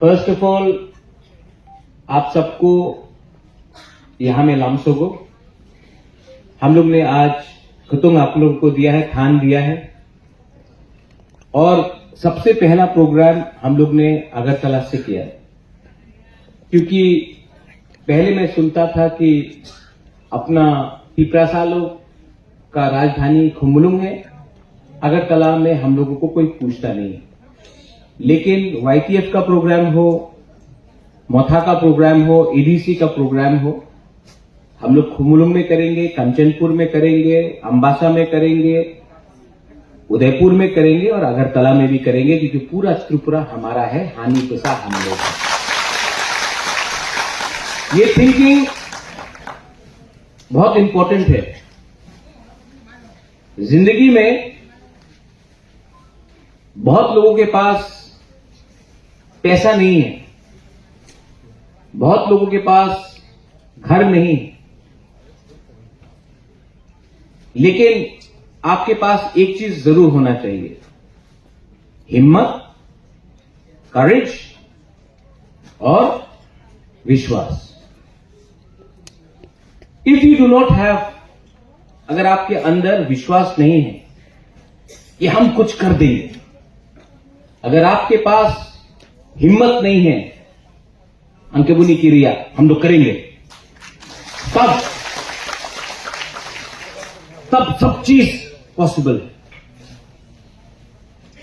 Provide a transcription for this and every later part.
First of all आप सबको यहां में लामसोगो हम लोग ने आज खुतुंग आप लोगों को दिया है, थान दिया है। और सबसे पहला प्रोग्राम हम लोग ने अगरतला से किया है, क्योंकि पहले मैं सुनता था कि अपना पिपरासालो का राजधानी खुम्बुलुंग है, अगरतला में हम लोगों को कोई पूछता नहीं है। लेकिन वाईटीएफ का प्रोग्राम हो, मोथा का प्रोग्राम हो, एडीसी का प्रोग्राम हो, हम लोग खुम्बुलुंग में करेंगे, कंचनपुर में करेंगे, अंबासा में करेंगे, उदयपुर में करेंगे और अगरतला में भी करेंगे, क्योंकि पूरा त्रिपुरा हमारा है, हानि पेशा हम लोग हैं। ये थिंकिंग बहुत इंपॉर्टेंट है। जिंदगी में बहुत लोगों के पास पैसा नहीं है, बहुत लोगों के पास घर नहीं है, लेकिन आपके पास एक चीज जरूर होना चाहिए, हिम्मत, करेज और विश्वास। If you do not have, अगर आपके अंदर विश्वास नहीं है कि हम कुछ कर देंगे, अगर आपके पास हिम्मत नहीं है अंकेबुनी की रिया हम लोग करेंगे, तब सब चीज पॉसिबल है।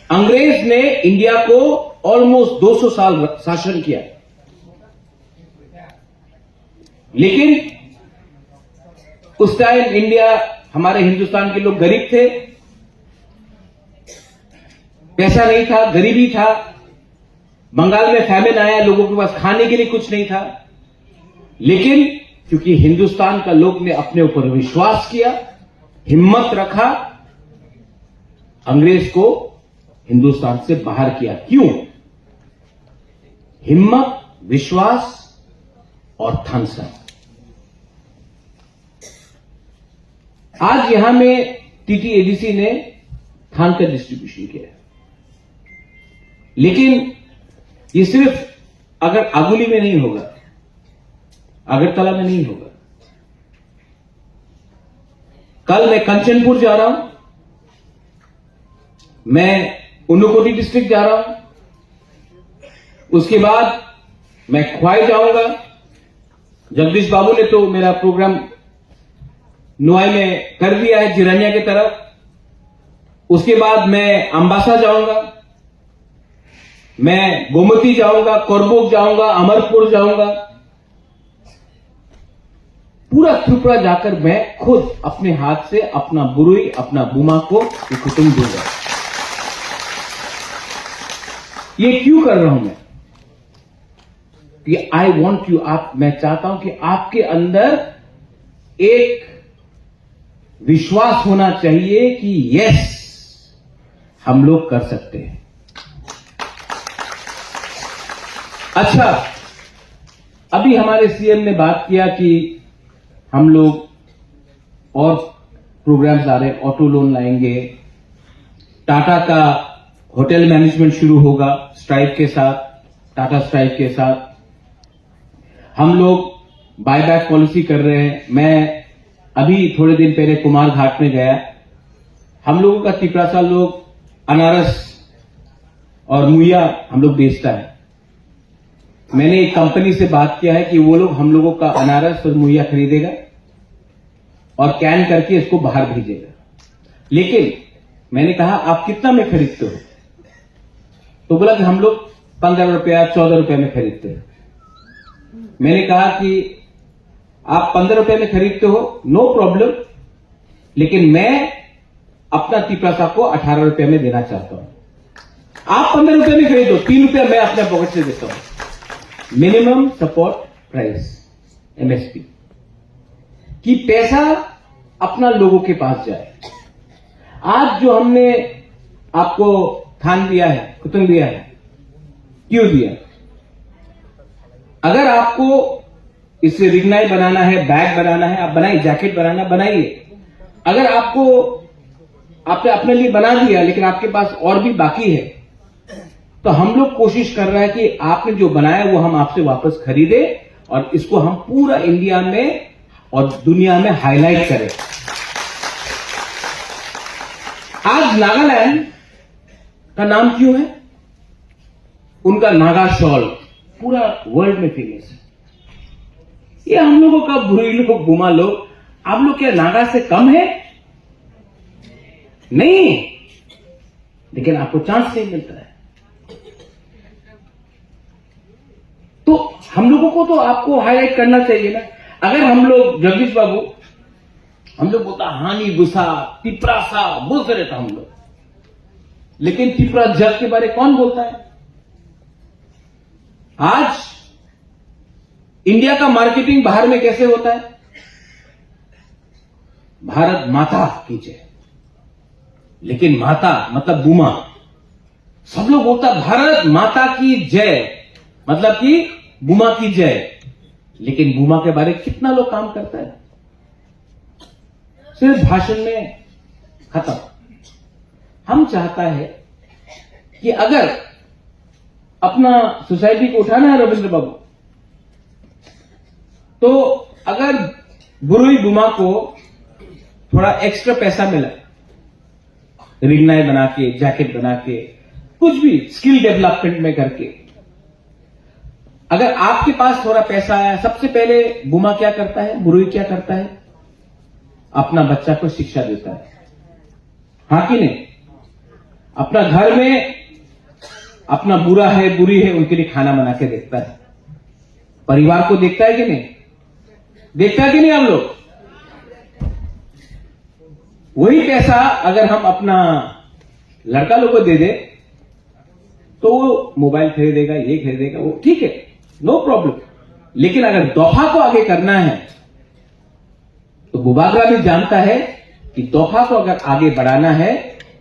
अंग्रेज ने इंडिया को ऑलमोस्ट 200 साल शासन किया, लेकिन उस टाइम इंडिया, हमारे हिंदुस्तान के लोग गरीब थे, पैसा नहीं था, गरीबी था। बंगाल में फैमिन आया, लोगों के पास खाने के लिए कुछ नहीं था, लेकिन क्योंकि हिंदुस्तान का लोग ने अपने ऊपर विश्वास किया, हिम्मत रखा, अंग्रेज को हिंदुस्तान से बाहर किया। क्यों? हिम्मत, विश्वास और थनसा। आज यहां में टीटीएडीसी ने थान का डिस्ट्रीब्यूशन किया, लेकिन ये सिर्फ अगर आगुली में नहीं होगा, अगरतला में नहीं होगा। कल मैं कंचनपुर जा रहा हूं, मैं उन्नकोटी डिस्ट्रिक्ट जा रहा हूं, उसके बाद मैं ख्वाई जाऊंगा। जगदीश बाबू ने तो मेरा प्रोग्राम नुआई में कर दिया है, जिरानिया की तरफ। उसके बाद मैं अंबासा जाऊंगा, मैं गोमती जाऊंगा, कोरबोक जाऊंगा, अमरपुर जाऊंगा। पूरा त्रिपुरा जाकर मैं खुद अपने हाथ से अपना बुरुई, अपना बुमा को कुटुंब दूंगा। ये क्यों कर रहा हूं मैं? कि आई वॉन्ट यू, मैं चाहता हूं कि आपके अंदर एक विश्वास होना चाहिए कि यस, हम लोग कर सकते हैं। अच्छा, अभी हमारे सीएम ने बात किया कि हम लोग और प्रोग्राम्स आ रहे हैं, ऑटो लोन लाएंगे, टाटा का होटल मैनेजमेंट शुरू होगा स्ट्राइक के साथ, टाटा स्ट्राइक के साथ। हम लोग बायबैक पॉलिसी कर रहे हैं। मैं अभी थोड़े दिन पहले कुमार घाट में गया। हम लोगों का तिपरासा लोग अनारस और मुइया हम लोग बेचता है। मैंने एक कंपनी से बात किया है कि वो लोग हम लोगों का अनारस और मुइया खरीदेगा और कैन करके इसको बाहर भेजेगा। लेकिन मैंने कहा आप कितना में खरीदते हो? तो बोला कि हम लोग 15 रुपया 14 रुपया में खरीदते हैं। मैंने कहा कि आप 15 रुपये में खरीदते हो, नो प्रॉब्लम, लेकिन मैं अपना तिपरासा को 18 रुपये में देना चाहता हूं। आप 15 रुपये में खरीदो, 3 रुपया मैं अपने पॉकेट से देता हूं। मिनिमम सपोर्ट प्राइस, एमएसपी, कि पैसा अपना लोगों के पास जाए। आज जो हमने आपको थान दिया है, कुतुंग दिया है, क्यों दिया? अगर आपको इससे रिगनाई बनाना है, बैग बनाना है, आप बनाइए, जैकेट बनाना बनाइए। अगर आपने अपने लिए बना दिया, लेकिन आपके पास और भी बाकी है, तो हम लोग कोशिश कर रहे हैं कि आपने जो बनाया वो हम आपसे वापस खरीदे और इसको हम पूरा इंडिया में और दुनिया में हाईलाइट करें। आज नागालैंड का नाम क्यों है? उनका नागा शॉल पूरा वर्ल्ड में फेमस है। ये हम लोगों का बुरी लोग, गुमा लोग, आप लोग क्या नागा से कम है? नहीं, लेकिन आपको चांस नहीं मिलता है। तो हम लोगों को तो आपको हाईलाइट करना चाहिए ना। अगर हम लोग, जगदीश बाबू, हम लोग बोलता हानि गुस्सा तिपरा सा बोलते रहता हम लोग, लेकिन तिपरा जग के बारे कौन बोलता है? आज इंडिया का मार्केटिंग बाहर में कैसे होता है? भारत माता की जय, लेकिन माता मतलब बुमा। सब लोग बोलता भारत माता की जय मतलब कि बुमा की जय, लेकिन बुमा के बारे में कितना लोग काम करता है? सिर्फ भाषण में खत्म। हम चाहता है कि अगर अपना सोसाइटी को उठाना है रविंद्र बाबू, तो अगर बुरुई बुमा को थोड़ा एक्स्ट्रा पैसा मिला, रिंगनाई बना के, जैकेट बना के, कुछ भी स्किल डेवलपमेंट में करके, अगर आपके पास थोड़ा पैसा आया, सबसे पहले बुमा क्या करता है, बुरुई क्या करता है? अपना बच्चा को शिक्षा देता है, हाँ कि नहीं? अपना घर में अपना बुरा है बुरी है उनके लिए खाना बना के देखता है, परिवार को देखता है कि नहीं? देखता है कि नहीं आप लोग? वही पैसा अगर हम अपना लड़का लोग को दे दे तो वो मोबाइल खरीदेगा, ये खरीदेगा, वो ठीक है, नो प्रॉब्लम। लेकिन अगर दोफा को आगे करना है तो बुबागरा भी जानता है कि दोफा को अगर आगे बढ़ाना है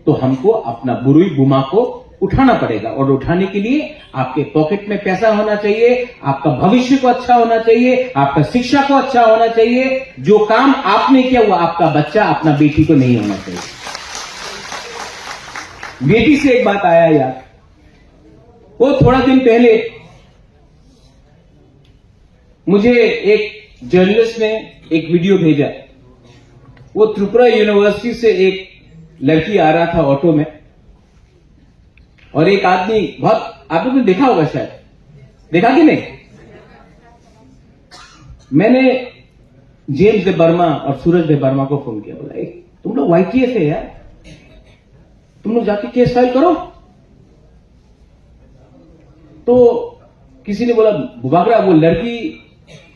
तो हमको अपना बुरुई बुमा को उठाना पड़ेगा, और उठाने के लिए आपके पॉकेट में पैसा होना चाहिए, आपका भविष्य को अच्छा होना चाहिए, आपका शिक्षा को अच्छा होना चाहिए। जो काम आपने किया वो आपका बच्चा, अपना बेटी को नहीं होना चाहिए। बेटी से एक बात आया यार, वो थोड़ा दिन पहले मुझे एक जर्नलिस्ट ने एक वीडियो भेजा। वो त्रिपुरा यूनिवर्सिटी से एक लड़की आ रहा था ऑटो में, और एक आदमी, बहुत आप लोगों ने देखा होगा शायद, देखा कि नहीं? मैंने जेम्स दे बर्मा और सूरज दे बर्मा को फोन किया, बोला तुम लोग YTF है यार, तुम लोग जाके केस फाइल करो। तो किसी ने बोला बुबागरा वो लड़की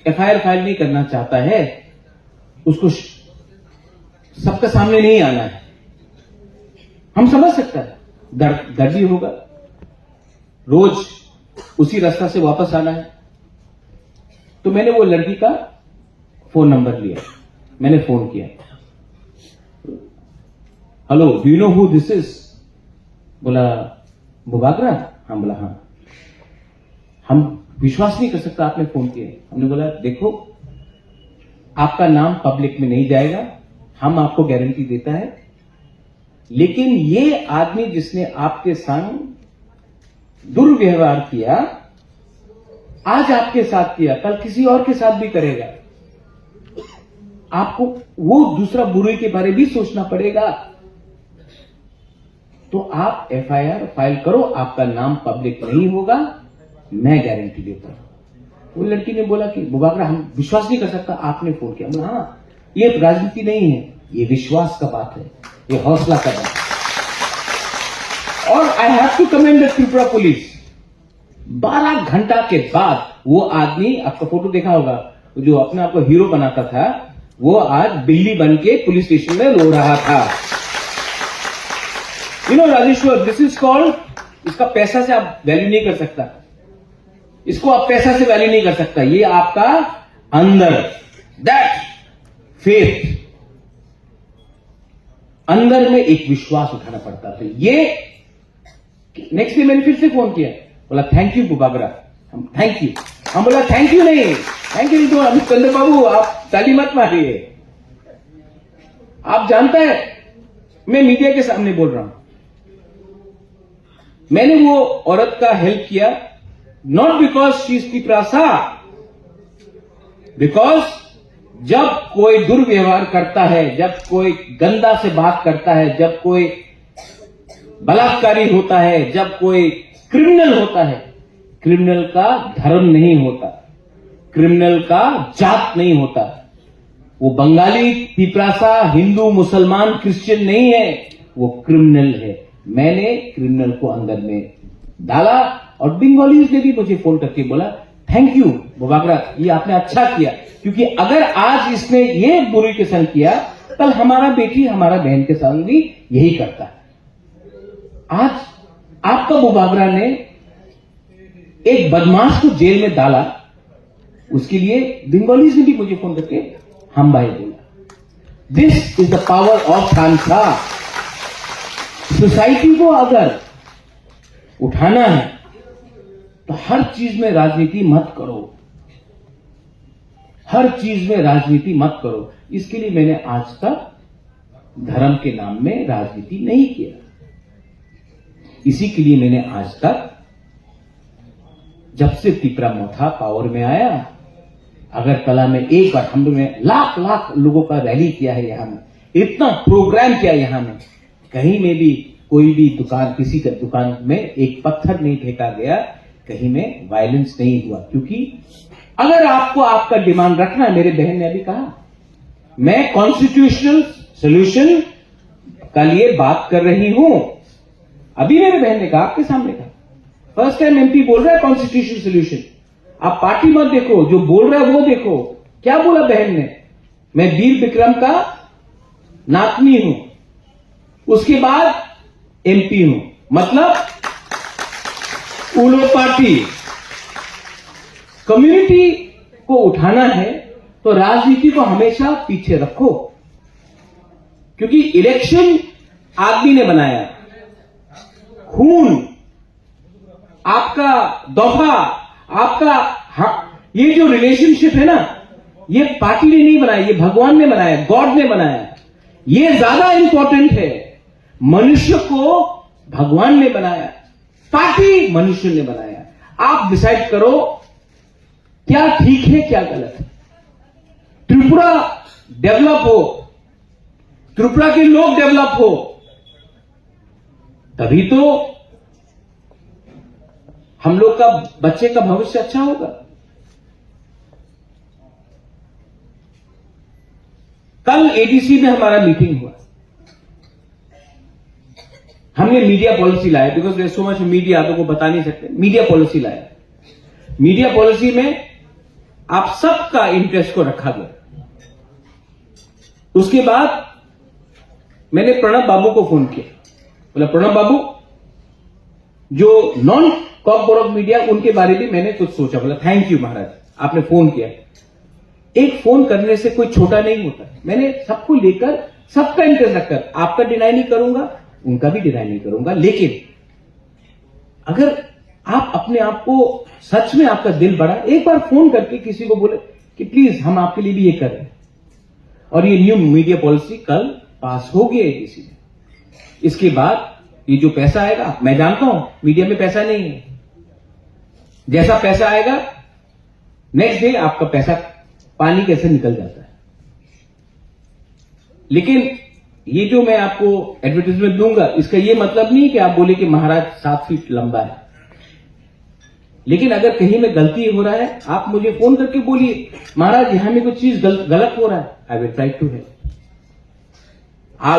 FIR फाइल नहीं करना चाहता है, उसको सबके सामने नहीं आना है। हम समझ सकता है, दर्द भी होगा, रोज उसी रास्ता से वापस आना है। तो मैंने वो लड़की का फोन नंबर लिया, मैंने फोन किया, hello do you know who this is? बोला बुबागरा? हाँ। बोला हाँ। हम विश्वास नहीं कर सकता आपने फोन किया। हमने बोला देखो, आपका नाम पब्लिक में नहीं जाएगा, हम आपको गारंटी देता है, लेकिन ये आदमी जिसने आपके संग दुर्व्यवहार किया, आज आपके साथ किया, कल किसी और के साथ भी करेगा। आपको वो दूसरा बुरे के बारे भी सोचना पड़ेगा। तो आप FIR फाइल करो, आपका नाम पब्लिक नहीं होगा, मैं गारंटी देता हूं। वो लड़की ने बोला कि बुबागरा हम विश्वास नहीं कर सकता, आपने फोन किया। बोला हाँ, ये राजनीति नहीं है, ये विश्वास का बात है, ये हौसला का बात है। और I have to commend the Tripura police. 12 घंटा के बाद वो आदमी, आपका फोटो देखा होगा, जो अपने आप को हीरो बनाता था, वो आज बिल्ली बन के पुलिस स्टेशन में रो रहा था। You know Rajeshwar, this is called, इसका पैसा से आप वैल्यू नहीं कर सकता, इसको आप पैसा से वैल्यू नहीं कर सकता। ये आपका अंदर, दैट फेथ, अंदर में एक विश्वास उठाना पड़ता था। ये नेक्स्ट डे मैंने फिर से फोन किया, बोला थैंक यू बुबागरा, हम थैंक यू। हम बोला थैंक यू नहीं, थैंक यू तो अमित चंद्र बाबू आप ताली मत मारिए। आप जानता है मैं मीडिया के सामने बोल रहा हूं, मैंने वो औरत का हेल्प किया, नॉट बिकॉज शी इज पिपरासा, बिकॉज जब कोई दुर्व्यवहार करता है, जब कोई गंदा से बात करता है, जब कोई बलात्कारी होता है, जब कोई क्रिमिनल होता है, क्रिमिनल का धर्म नहीं होता, क्रिमिनल का जात नहीं होता। वो बंगाली, पिपरासा, हिंदू, मुसलमान, क्रिश्चियन नहीं है, वो क्रिमिनल है। मैंने क्रिमिनल को अंदर में डाला और बंगालीज ने भी मुझे फोन करके बोला थैंक यू बोबागरा, ये आपने अच्छा किया, क्योंकि अगर आज इसने ये बुरी के संग किया, कल हमारा बेटी, हमारा बहन के संग भी यही करता है। आज आपका बोबागरा ने एक बदमाश को जेल में डाला, उसके लिए बंगालीज ने भी मुझे फोन करके हम भाई बोला। This is the power of Tansa. Society को अगर उठाना है तो हर चीज में राजनीति मत करो, हर चीज में राजनीति मत करो। इसके लिए मैंने आज तक धर्म के नाम में राजनीति नहीं किया। इसी के लिए मैंने आज तक, जब से तिपरा मोथा पावर में आया, अगरतला में एक बार हम लोगों ने लाख लाख लोगों का रैली किया है, यहां में इतना प्रोग्राम किया, यहां में कहीं में भी कोई भी दुकान, किसी का दुकान में एक पत्थर नहीं फेंका गया, कहीं में वायलेंस नहीं हुआ। क्योंकि अगर आपको आपका डिमांड रखना है, मेरे बहन ने अभी कहा, मैं कॉन्स्टिट्यूशनल सोल्यूशन का लिए बात कर रही हूं। अभी मेरे बहन ने कहा, आपके सामने कहा, फर्स्ट टाइम एमपी बोल रहा है कॉन्स्टिट्यूशनल सोल्यूशन। आप पार्टी मत देखो, जो बोल रहा है वो देखो। क्या बोला बहन ने? मैं वीर विक्रम का नातनी हूं, उसके बाद एमपी हूं, मतलब उलो पार्टी। कम्युनिटी को उठाना है तो राजनीति को हमेशा पीछे रखो, क्योंकि इलेक्शन आदमी ने बनाया, खून, आपका दफा, आपका ये जो रिलेशनशिप है ना, ये पार्टी ने नहीं बनाया, ये भगवान ने बनाया, गॉड ने बनाया। ये ज्यादा इंपॉर्टेंट है। मनुष्य को भगवान ने बनाया, पार्टी मनुष्य ने बनाया। आप डिसाइड करो क्या ठीक है क्या गलत है। त्रिपुरा डेवलप हो, त्रिपुरा के लोग डेवलप हो, तभी तो हम लोग का बच्चे का भविष्य अच्छा होगा। कल एडीसी में हमारा मीटिंग हुआ, हमने मीडिया पॉलिसी लाया, because there so much media, तो को बता नहीं सकते। मीडिया पॉलिसी लाया, मीडिया पॉलिसी में आप सबका इंटरेस्ट को रखा गया। उसके बाद मैंने प्रणब बाबू को फोन किया, बोला प्रणब बाबू, जो नॉन कॉर्पोरेट मीडिया, उनके बारे में मैंने कुछ सोचा। बोला थैंक यू महाराज, आपने फोन किया। एक फोन करने से कोई छोटा नहीं होता। मैंने सबको लेकर, सबका इंटरेस्ट रखकर, आपका डिनाई नहीं करूंगा, उनका भी डिनाई नहीं करूंगा, लेकिन अगर आप अपने आप को सच में आपका दिल बड़ा, एक बार फोन करके किसी को बोले कि प्लीज हम आपके लिए भी ये कर रहे हैं। और ये न्यू मीडिया पॉलिसी कल पास हो गई है किसी में। इसके बाद ये जो पैसा आएगा, मैं जानता हूं मीडिया में पैसा नहीं है, जैसा पैसा आएगा नेक्स्ट डे आपका पैसा पानी कैसे निकल जाता है। लेकिन ये जो मैं आपको एडवर्टाइजमेंट दूंगा, इसका ये मतलब नहीं कि आप बोले कि महाराज 7 फीट लंबा है। लेकिन अगर कहीं में गलती हो रहा है, आप मुझे फोन करके बोलिए महाराज यहां में कुछ चीज गलत हो रहा है, I will try to help.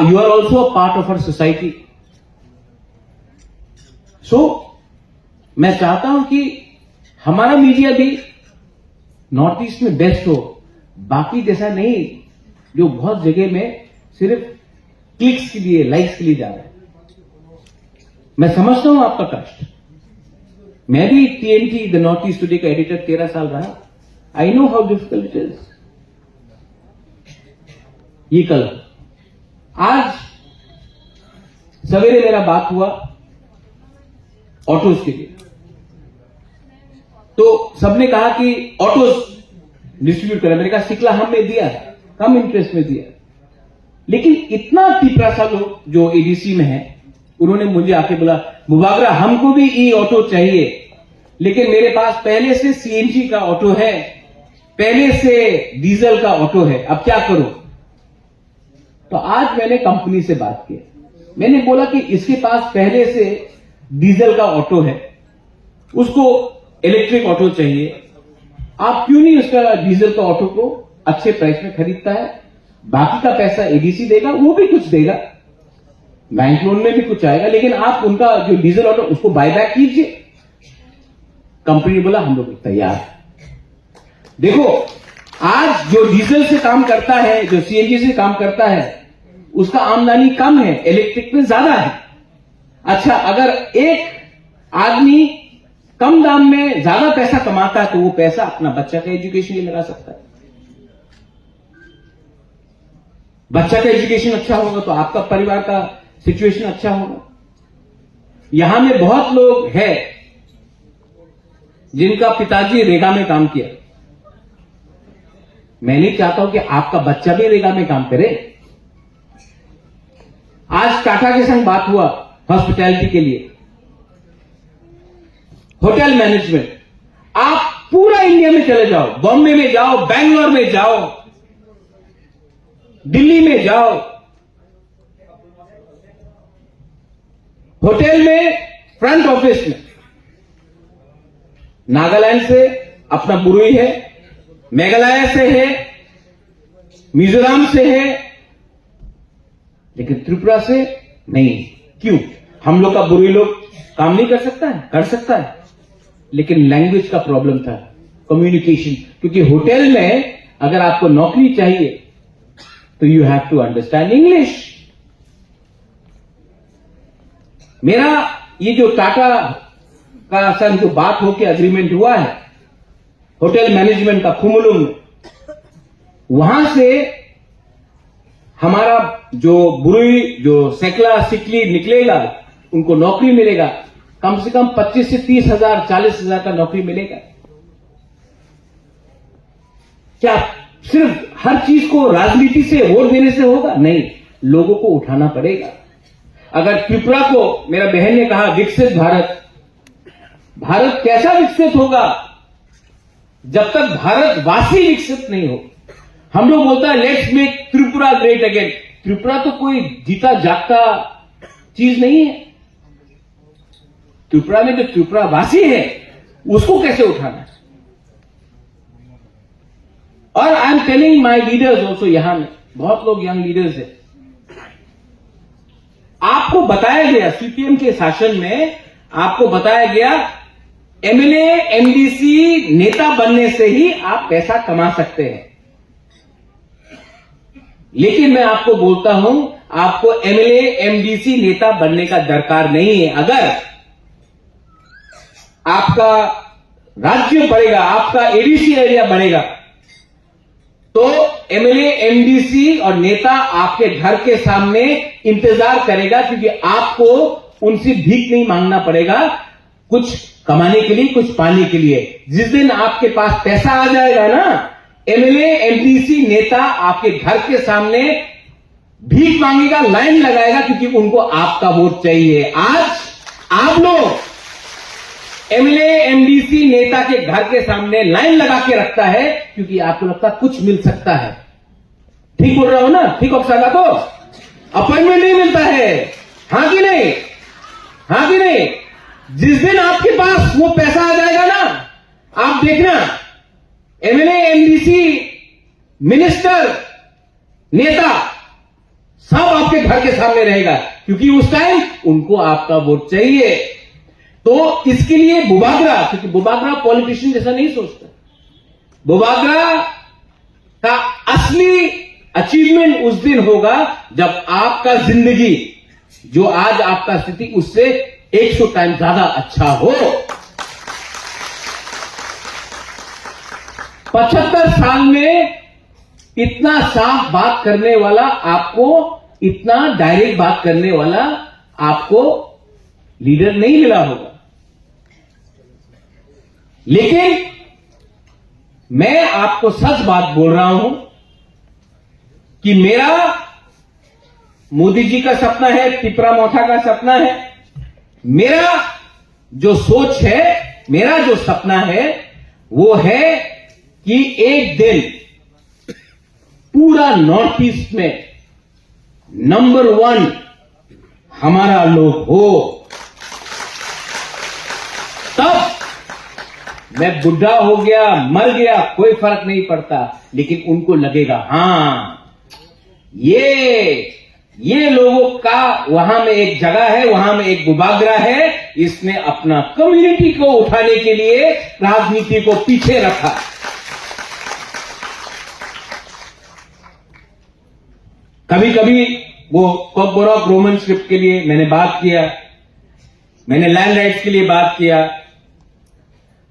You are also a part of our society. So मैं चाहता हूं कि हमारा मीडिया भी नॉर्थ ईस्ट में बेस्ट हो, बाकी जैसा नहीं जो बहुत जगह में सिर्फ क्लिक्स के लिए, लाइक्स के लिए जा रहा है। मैं समझता हूं आपका कष्ट। मैं भी TNT the north east today का एडिटर 13 साल रहा। I know how difficult it is. ये कल, आज सवेरे मेरा बात हुआ ऑटोज के लिए, तो सबने कहा कि ऑटोज डिस्ट्रीब्यूट करें। मैंने कहा सिकला हमने दिया, कम इंटरेस्ट में दिया, लेकिन इतना तिपरासा लोग जो एडीसी में है उन्होंने मुझे आके बोला, मुबागरा हमको भी ई ऑटो चाहिए, लेकिन मेरे पास पहले से सीएनजी का ऑटो है, पहले से डीजल का ऑटो है, अब क्या करूं? तो आज मैंने कंपनी से बात की, मैंने बोला कि इसके पास पहले से डीजल का ऑटो है, उसको इलेक्ट्रिक ऑटो चाहिए, आप क्यों नहीं उसका डीजल का ऑटो को अच्छे प्राइस में खरीदता है? बाकी का पैसा एडीसी देगा, वो भी कुछ देगा, बैंक लोन में भी कुछ आएगा, लेकिन आप उनका जो डीजल ऑटो उसको बायबैक कीजिए। कंपनी ने बोला हम लोग तैयार। देखो, आज जो डीजल से काम करता है, जो सीएनजी से काम करता है, उसका आमदनी कम है, इलेक्ट्रिक में ज्यादा है। अच्छा, अगर एक आदमी कम दाम में ज्यादा पैसा कमाता है तो वो पैसा अपना बच्चा का एजुकेशन में लगा सकता है। बच्चा का एजुकेशन अच्छा होगा तो आपका परिवार का सिचुएशन अच्छा होगा। यहां में बहुत लोग हैं जिनका पिताजी रेगा में काम किया। मैं नहीं चाहता हूं कि आपका बच्चा भी रेगा में काम करे। आज टाटा के संग बात हुआ हॉस्पिटैलिटी के लिए, होटल मैनेजमेंट। आप पूरा इंडिया में चले जाओ, बॉम्बे में जाओ, बैंगलोर में जाओ, दिल्ली में जाओ, होटल में, फ्रंट ऑफिस में, नागालैंड से अपना बुरुई है, मेघालय से है, मिजोरम से है, लेकिन त्रिपुरा से नहीं। क्यों? हम लोग का बुरुई लोग काम नहीं कर सकता है? कर सकता है, लेकिन लैंग्वेज का प्रॉब्लम था, कम्युनिकेशन। क्योंकि होटल में अगर आपको नौकरी चाहिए तो you have to understand English. मेरा ये जो टाटा का संग जो बात होकर एग्रीमेंट हुआ है होटल मैनेजमेंट का कुमुलुम में, वहां से हमारा जो बुरुई, जो सेकला सिकली निकलेगा, उनको नौकरी मिलेगा, कम से कम 25 से 30 हजार, 40 हजार का नौकरी मिलेगा। क्या सिर्फ हर चीज को राजनीति से, वोट देने से होगा? नहीं, लोगों को उठाना पड़ेगा। अगर त्रिपुरा को, मेरा बहन ने कहा विकसित भारत, भारत कैसा विकसित होगा जब तक भारतवासी विकसित नहीं हो। हम लोग बोलता है let's make Tripura great again. Tripura तो कोई जीता जागता चीज नहीं है। त्रिपुरा में जो त्रिपुरावासी है उसको कैसे उठाना है? और I am telling my leaders also, यहां में बहुत लोग यंग लीडर्स हैं, आपको बताया गया सीपीएम के शासन में, आपको बताया गया एमएलए एमडीसी नेता बनने से ही आप पैसा कमा सकते हैं। लेकिन मैं आपको बोलता हूं, आपको एमएलए एमडीसी नेता बनने का दरकार नहीं है। अगर आपका राज्य बढ़ेगा, आपका एडीसी एरिया बढ़ेगा, तो एमएलए एमडीसी और नेता आपके घर के सामने इंतजार करेगा, क्योंकि आपको उनसे भीख नहीं मांगना पड़ेगा कुछ कमाने के लिए, कुछ पाने के लिए। जिस दिन आपके पास पैसा आ जाएगा ना, एमएलए एमडीसी नेता आपके घर के सामने भीख मांगेगा, लाइन लगाएगा, क्योंकि उनको आपका वोट चाहिए। आज आप लोग एमएलए एमडीसी नेता के घर के सामने लाइन लगा के रखता है, क्योंकि आपको लगता है कुछ मिल सकता है। ठीक बोल रहा हो ना? ठीक ऑक्सागा तो अपॉइंटमेंट नहीं मिलता है, हां कि नहीं? हां कि नहीं? जिस दिन आपके पास वो पैसा आ जाएगा ना, आप देखना एमएलए एमडीसी मिनिस्टर नेता सब आपके घर के सामने रहेगा, क्योंकि उस टाइम उनको आपका वोट चाहिए। तो इसके लिए बुबागरा, क्योंकि बुबागरा पॉलिटिशियन जैसा नहीं सोचता, बुबागरा का असली अचीवमेंट उस दिन होगा जब आपका जिंदगी, जो आज आपका स्थिति, उससे 100 टाइम ज्यादा अच्छा हो। 75 साल में इतना साफ बात करने वाला आपको, इतना डायरेक्ट बात करने वाला आपको लीडर नहीं मिला होगा। लेकिन मैं आपको सच बात बोल रहा हूं कि मेरा मोदी जी का सपना है, तिपरा मोथा का सपना है। मेरा जो सोच है, मेरा जो सपना है, वो है कि एक दिन पूरा नॉर्थ ईस्ट में नंबर 1 हमारा लोग हो। तब मैं बुढ़ा हो गया, मर गया, कोई फर्क नहीं पड़ता, लेकिन उनको लगेगा हां, ये लोगों का वहां में एक जगह है, वहां में एक बुबागरा है, इसने अपना कम्युनिटी को उठाने के लिए राजनीति को पीछे रखा। कभी कभी वो कॉकबोरॉक रोमन स्क्रिप्ट के लिए मैंने बात किया, मैंने लैंड राइट्स के लिए बात किया,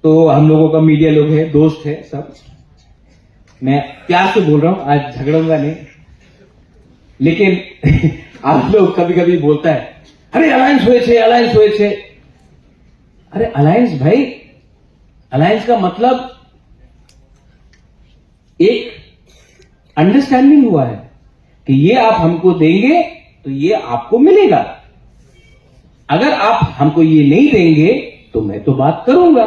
तो हम लोगों का मीडिया लोग है, दोस्त है सब, मैं प्यार से बोल रहा हूं, आज झगड़ूंगा नहीं, लेकिन आप लोग कभी कभी बोलता है अरे अलायंस हुए छे। अरे अलायंस भाई, अलायंस का मतलब एक अंडरस्टैंडिंग हुआ है कि ये आप हमको देंगे तो ये आपको मिलेगा, अगर आप हमको ये नहीं देंगे तो मैं तो बात करूंगा।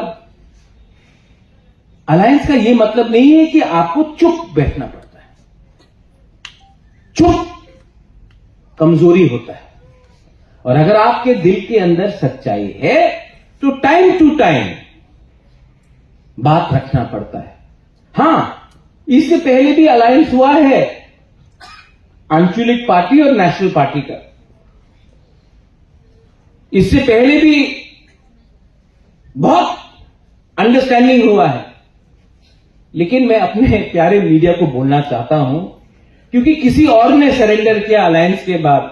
अलायंस का ये मतलब नहीं है कि आपको चुप बैठना पड़ता है, चुप कमजोरी होता है, और अगर आपके दिल के अंदर सच्चाई है तो टाइम टू टाइम बात रखना पड़ता है। हां, इससे पहले भी अलायंस हुआ है आंचलिक पार्टी और नेशनल पार्टी का, इससे पहले भी बहुत अंडरस्टैंडिंग हुआ है, लेकिन मैं अपने प्यारे मीडिया को बोलना चाहता हूं, क्योंकि किसी और ने सरेंडर किया अलायंस के बाद,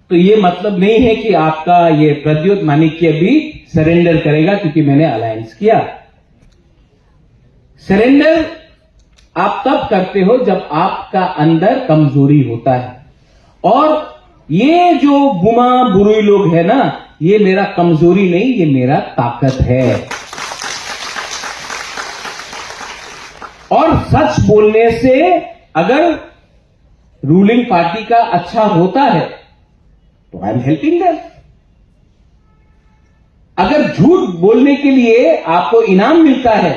तो यह मतलब नहीं है कि आपका ये प्रद्योत माणिक्य भी सरेंडर करेगा क्योंकि मैंने अलायंस किया। सरेंडर आप तब करते हो जब आपका अंदर कमजोरी होता है, और ये जो गुमा बुरुई लोग है ना, ये मेरा कमजोरी नहीं, ये मेरा ताकत है। और सच बोलने से अगर रूलिंग पार्टी का अच्छा होता है तो आई एम हेल्पिंग देम। अगर झूठ बोलने के लिए आपको इनाम मिलता है,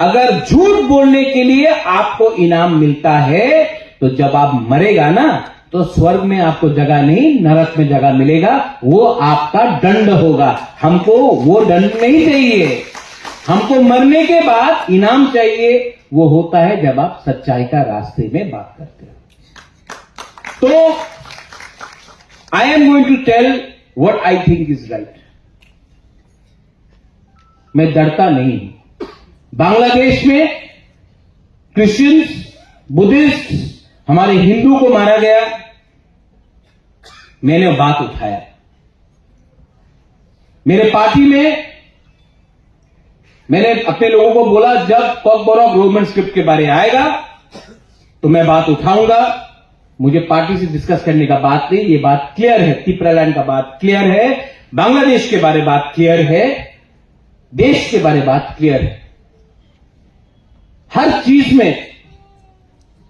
अगर झूठ बोलने के लिए आपको इनाम मिलता है, तो जब आप मरेगा ना, तो स्वर्ग में आपको जगह नहीं, नरक में जगह मिलेगा, वो आपका दंड होगा। हमको वो दंड नहीं चाहिए, हमको मरने के बाद इनाम चाहिए, वो होता है जब आप सच्चाई का रास्ते में बात करते हो। तो I am going to tell what I think is right. मैं डरता नहीं हूं। बांग्लादेश में क्रिश्चियंस, बुद्धिस्ट, हमारे हिंदू को मारा गया, मैंने बात उठाया। मेरे पार्टी में मैंने अपने लोगों को बोला, जब कॉकबोरॉक रोमन स्क्रिप्ट के बारे आएगा तो मैं बात उठाऊंगा। मुझे पार्टी से डिस्कस करने का बात नहीं, ये बात क्लियर है, तिपरालैंड का बात क्लियर है, बांग्लादेश के बारे बात क्लियर है, देश के बारे बात क्लियर है। हर चीज में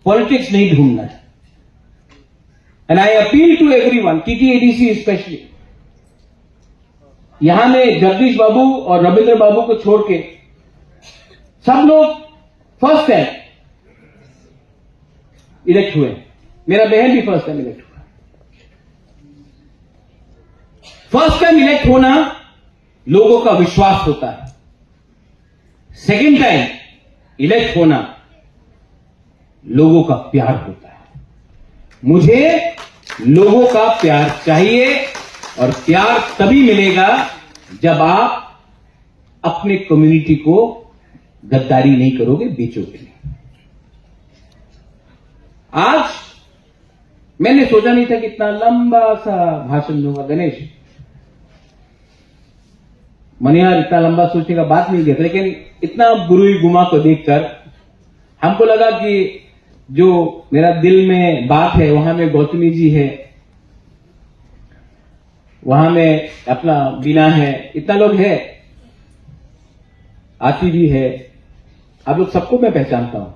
पॉलिटिक्स नहीं ढूंढना है। And I appeal to everyone, TTADC especially, यहां में जगदीश बाबू और रविंद्र बाबू को छोड़ के सब लोग फर्स्ट टाइम इलेक्ट हुए। मेरा बहन भी फर्स्ट टाइम इलेक्ट हुआ। फर्स्ट टाइम इलेक्ट होना लोगों का विश्वास होता है। सेकेंड टाइम इलेक्ट होना लोगों का प्यार होता है। मुझे लोगों का प्यार चाहिए, और प्यार तभी मिलेगा जब आप अपने कम्युनिटी को गद्दारी नहीं करोगे, बेचोगे नहीं। आज मैंने सोचा नहीं था कि इतना लंबा सा भाषण दूंगा। गणेश मनिहार इतना लंबा सोचने का बात नहीं देता, लेकिन इतना बुरुई गुमा को देखकर हमको लगा कि जो मेरा दिल में बात है, वहां में गौतमी जी है, वहां में अपना बीना है, इतना लोग है, आती भी है, आप लोग सबको मैं पहचानता हूं।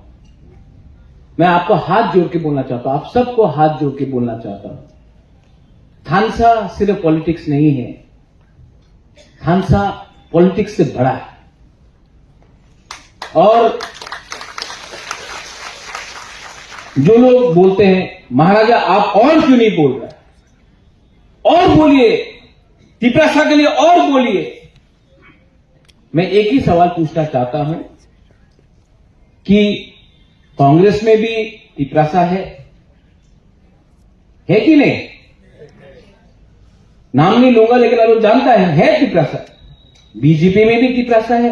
मैं आपको हाथ जोड़ के बोलना चाहता हूं, आप सबको हाथ जोड़ के बोलना चाहता हूं, थानसा सिर्फ पॉलिटिक्स नहीं है, थानसा पॉलिटिक्स से बड़ा है। और जो लोग बोलते हैं महाराजा आप और क्यों नहीं बोल रहे, और बोलिए, तिपरासा के लिए और बोलिए, मैं एक ही सवाल पूछना चाहता हूं कि कांग्रेस में भी तिपरासा है कि नहीं? नाम नहीं लूंगा लेकिन आप लोग जानता है तिपरासा। बीजेपी में भी तिपरासा है,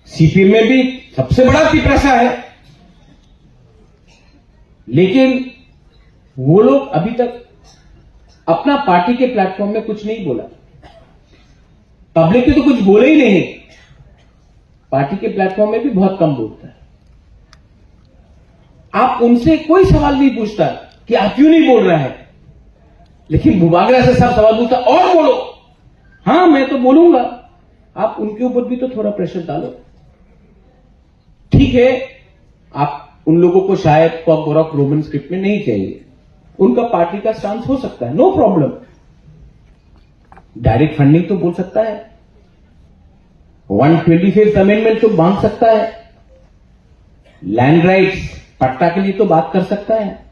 सीपीएम में भी सबसे बड़ा तिपरासा है, लेकिन वो लोग अभी तक अपना पार्टी के प्लेटफॉर्म में कुछ नहीं बोला, पब्लिक पे तो कुछ बोले ही नहीं, पार्टी के प्लेटफॉर्म में भी बहुत कम बोलता है। आप उनसे कोई सवाल नहीं पूछता कि आप क्यों नहीं बोल रहे हैं, लेकिन भूभागरा से सब सवाल पूछता और बोलो। हां मैं तो बोलूंगा, आप उनके ऊपर भी तो थोड़ा प्रेशर डालो। ठीक है, आप उन लोगों को शायद कॉक रोमन स्क्रिप्ट में नहीं चाहिए, उनका पार्टी का स्टांस हो सकता है, नो प्रॉब्लम। डायरेक्ट फंडिंग तो बोल सकता है, 125th अमेंडमेंट तो मांग सकता है, लैंड राइट्स पट्टा के लिए तो बात कर सकता है।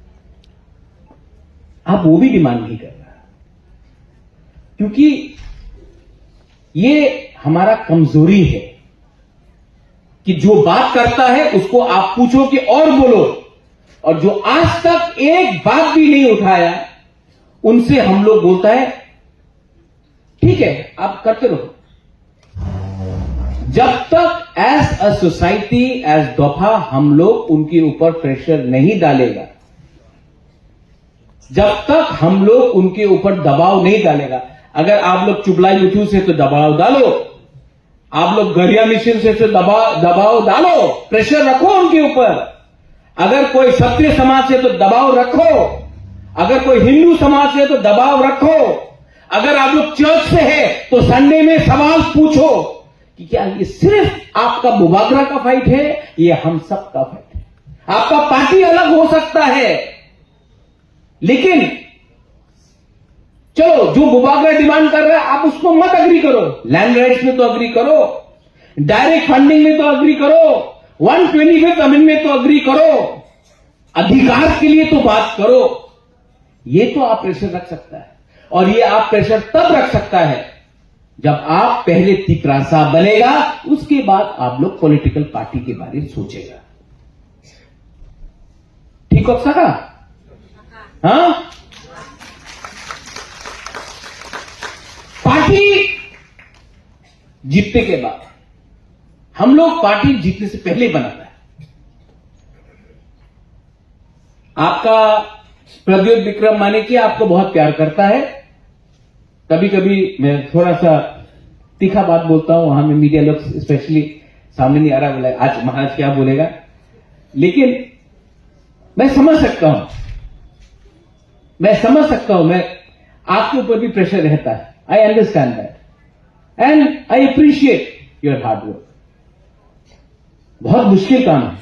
आप वो भी डिमांड नहीं कर रहा, क्योंकि ये हमारा कमजोरी है कि जो बात करता है उसको आप पूछो कि और बोलो, और जो आज तक एक बात भी नहीं उठाया उनसे हम लोग बोलता है ठीक है आप करते रहो। जब तक एज अ सोसाइटी, एज दफा हम लोग उनके ऊपर प्रेशर नहीं डालेगा, जब तक हम लोग उनके ऊपर दबाव नहीं डालेगा, अगर आप लोग चुगलाई मुठू से तो दबाव डालो, आप लोग गरिया मिशन से तो दबाव डालो, प्रेशर रखो उनके ऊपर। अगर कोई क्षत्रिय समाज से तो दबाव रखो, अगर कोई हिंदू समाज से तो दबाव रखो, अगर आप लोग चर्च से है तो संडे में सवाल पूछो कि क्या ये सिर्फ आपका भूभागरा का फाइट है, ये हम सब का फाइट है। आपका पार्टी अलग हो सकता है, लेकिन चलो जो भूभागरा डिमांड कर रहा है आप उसको मत अग्री करो, लैंड राइट्स में तो अग्री करो, डायरेक्ट फंडिंग में तो अग्री करो, 125th अमेंडमेंट में तो अग्री करो, अधिकार के लिए तो बात करो। ये तो आप प्रेशर रख सकता है, और ये आप प्रेशर तब रख सकता है जब आप पहले तिपरासा बनेगा, उसके बाद आप लोग पॉलिटिकल पार्टी के बारे में सोचेगा। ठीक हो सका? हाँ, पार्टी जीतने के बाद, हम लोग पार्टी जीतने से पहले बनाता है। आपका प्रद्योत विक्रम मानिकी आपको बहुत प्यार करता है, कभी कभी मैं थोड़ा सा तीखा बात बोलता हूं, वहां में मीडिया लोग स्पेशली सामने नहीं आ रहा, बोला आज महाराज क्या बोलेगा, लेकिन मैं समझ सकता हूं, मैं आपके ऊपर भी प्रेशर रहता है। I understand that and I appreciate your hard work. बहुत मुश्किल काम है,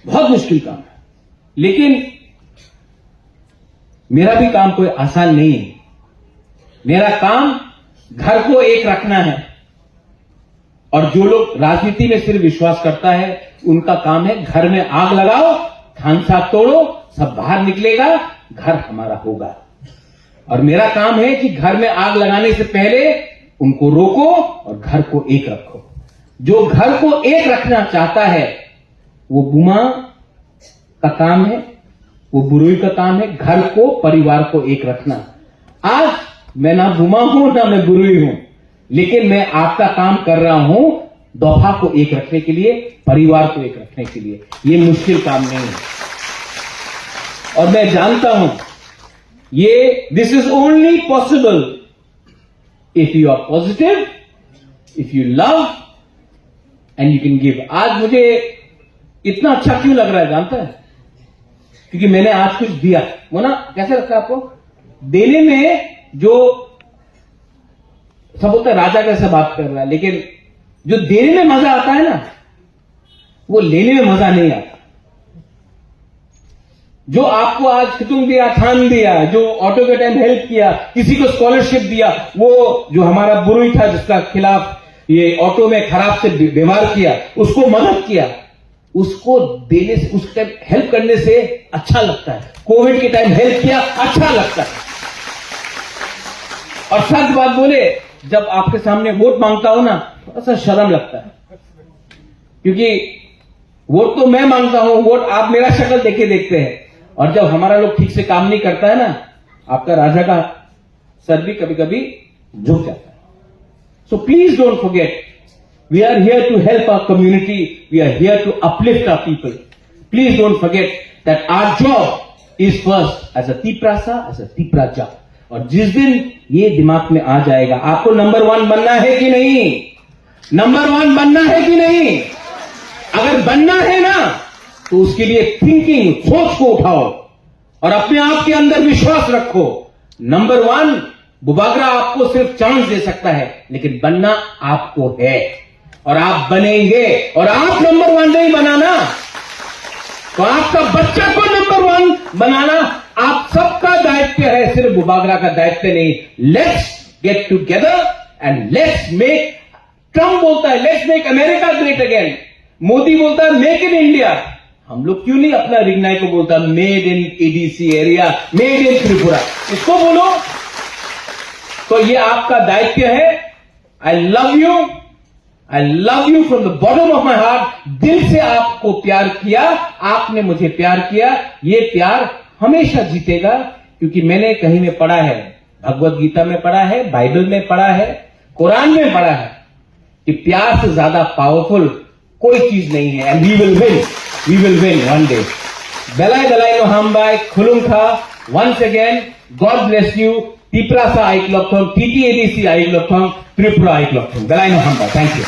बहुत मुश्किल काम है, लेकिन मेरा भी काम कोई आसान नहीं है। मेरा काम घर को एक रखना है, और जो लोग राजनीति में सिर्फ विश्वास करता है उनका काम है घर में आग लगाओ, खानसा तोड़ो, सब बाहर निकलेगा, घर हमारा होगा। और मेरा काम है कि घर में आग लगाने से पहले उनको रोको और घर को एक रखो। जो घर को एक रखना चाहता है वो बुमा का काम है, वो बुरुई का काम है, घर को, परिवार को एक रखना। आज मैं ना बुमा हूं ना मैं बुरुई हूं, लेकिन मैं आपका काम कर रहा हूं दोहा को एक रखने के लिए, परिवार को एक रखने के लिए। ये मुश्किल काम नहीं है, और मैं जानता हूं ये this is only possible if you are positive, if you love and you can give. आज मुझे इतना अच्छा क्यों लग रहा है जानता है? क्योंकि मैंने आज कुछ दिया। वो ना कैसे लगता है आपको? देने में जो सब बोलता है राजा कैसे बात कर रहा है, लेकिन जो देने में मजा आता है ना, वो लेने में मजा नहीं आता। जो आपको आज खितुम दिया, थान दिया, जो ऑटो के टाइम हेल्प किया, किसी को स्कॉलरशिप दिया, वो जो हमारा बुरुई था जिसका खिलाफ ये ऑटो में खराब से व्यवहार किया, उसको मदद किया, उसको देने से, उस टाइम हेल्प करने से अच्छा लगता है। कोविड के टाइम हेल्प किया, अच्छा लगता है। और सच बात बोले, जब आपके सामने वोट मांगता हूं ना, थोड़ा सा शर्म लगता है, क्योंकि वोट तो मैं मांगता हूं, वोट आप मेरा शक्ल देखे देखते हैं। और जब हमारा लोग ठीक से काम नहीं करता है ना, आपका राजा का सर भी कभी कभी झुक जाता है। So please don't forget, we are here to help our community, we are here to uplift our people. Please don't forget that our job is first as a Tiprasa, as a Tipraja. और जिस दिन ये दिमाग में आ जाएगा, आपको नंबर 1 बनना है कि नहीं, नंबर 1 बनना है कि नहीं, अगर बनना है ना, तो उसके लिए थिंकिंग, सोच को उठाओ और अपने आप के अंदर विश्वास रखो। नंबर 1 बुबागरा आपको सिर्फ चांस दे सकता है, लेकिन बनना आपको है और आप बनेंगे। और आप नंबर 1 नहीं बनाना, तो आपका बच्चा को नंबर 1 बनाना आप सबका दायित्व है, सिर्फ बुबागरा का दायित्व नहीं। Let's get together and let's make, Trump बोलता है let's make America great again, Modi बोलता है मेक इन इंडिया। हम लोग क्यों नहीं अपना रिग्नाई को बोलता made in ADC area, made in Tripura, इसको बोलो। तो ये आपका दायित्व है। I love you from the bottom of my heart. दिल से आपको प्यार किया, आपने मुझे प्यार किया, ये प्यार हमेशा जीतेगा। क्योंकि मैंने कहीं में पढ़ा है, भगवत गीता में पढ़ा है, बाइबल में पढ़ा है, कुरान में पढ़ा है कि प्यार से ज्यादा पावरफुल कोई चीज नहीं है। And we will win one day. बेलाय बेलाय नो हामबाय खुलुंखा। Once again God bless you. Tiprasa आइक्लॉक्थोंग, TTADC आइक्लॉक्थोंग, त्रिपुरा आइक्लॉक्थोंग। बेलाय नो हामबाय। Thank you.